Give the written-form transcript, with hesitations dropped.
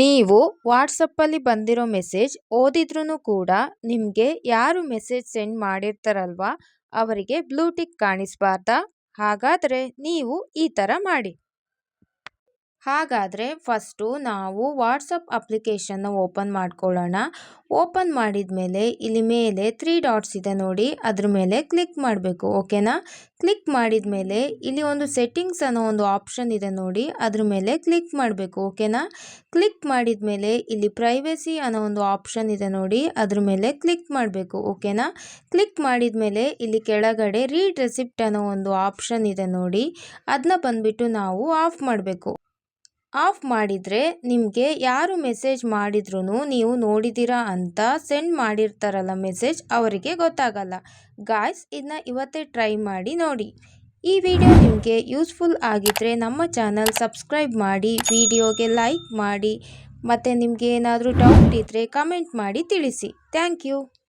ನೀವು ವಾಟ್ಸಪ್ಪಲ್ಲಿ ಬಂದಿರೋ ಮೆಸೇಜ್ ಓದಿದ್ರೂ ಕೂಡ ನಿಮಗೆ ಯಾರು ಮೆಸೇಜ್ ಸೆಂಡ್ ಮಾಡಿರ್ತಾರಲ್ವಾ ಅವರಿಗೆ ಬ್ಲೂ ಟಿಕ್ ಕಾಣಿಸ್ಬಾರ್ದಾ? ಹಾಗಾದರೆ ನೀವು ಈ ಥರ ಮಾಡಿ. ಹಾಗಾದರೆ ಫಸ್ಟು ನಾವು ವಾಟ್ಸಪ್ ಅಪ್ಲಿಕೇಶನ್ನ ಓಪನ್ ಮಾಡ್ಕೊಳ್ಳೋಣ. ಓಪನ್ ಮಾಡಿದ ಮೇಲೆ ಇಲ್ಲಿ ಮೇಲೆ 3 ಡಾಟ್ಸ್ ಇದೆ ನೋಡಿ, ಅದ್ರ ಮೇಲೆ ಕ್ಲಿಕ್ ಮಾಡಬೇಕು. ಓಕೆನಾ? ಕ್ಲಿಕ್ ಮಾಡಿದ ಮೇಲೆ ಇಲ್ಲಿ ಒಂದು ಸೆಟ್ಟಿಂಗ್ಸ್ ಅನ್ನೋ ಒಂದು ಆಪ್ಷನ್ ಇದೆ ನೋಡಿ, ಅದ್ರ ಮೇಲೆ ಕ್ಲಿಕ್ ಮಾಡಬೇಕು. ಓಕೆನಾ? ಕ್ಲಿಕ್ ಮಾಡಿದ ಮೇಲೆ ಇಲ್ಲಿ ಪ್ರೈವೇಸಿ ಅನ್ನೋ ಒಂದು ಆಪ್ಷನ್ ಇದೆ ನೋಡಿ, ಅದ್ರ ಮೇಲೆ ಕ್ಲಿಕ್ ಮಾಡಬೇಕು. ಓಕೆನಾ? ಕ್ಲಿಕ್ ಮಾಡಿದ ಮೇಲೆ ಇಲ್ಲಿ ಕೆಳಗಡೆ ರೀಡ್ ರೆಸಿಪ್ಟ್ ಅನ್ನೋ ಒಂದು ಆಪ್ಷನ್ ಇದೆ ನೋಡಿ, ಅದನ್ನ ಬಂದ್ಬಿಟ್ಟು ನಾವು ಆಫ್ ಮಾಡಬೇಕು. ಆಫ್ ಮಾಡಿದರೆ ನಿಮಗೆ ಯಾರು ಮೆಸೇಜ್ ಮಾಡಿದ್ರೂ ನೀವು ನೋಡಿದ್ದೀರಾ ಅಂತ ಸೆಂಡ್ ಮಾಡಿರ್ತಾರಲ್ಲ ಮೆಸೇಜ್, ಅವರಿಗೆ ಗೊತ್ತಾಗಲ್ಲ. ಗಾಯ್ಸ್, ಇದನ್ನ ಇವತ್ತೇ ಟ್ರೈ ಮಾಡಿ ನೋಡಿ. ಈ ವಿಡಿಯೋ ನಿಮಗೆ ಯೂಸ್ಫುಲ್ ಆಗಿದ್ದರೆ ನಮ್ಮ ಚಾನಲ್ ಸಬ್ಸ್ಕ್ರೈಬ್ ಮಾಡಿ, ವಿಡಿಯೋಗೆ ಲೈಕ್ ಮಾಡಿ, ಮತ್ತು ನಿಮಗೆ ಏನಾದರೂ ಡೌಟ್ ಇದ್ದರೆ ಕಮೆಂಟ್ ಮಾಡಿ ತಿಳಿಸಿ. Thank you.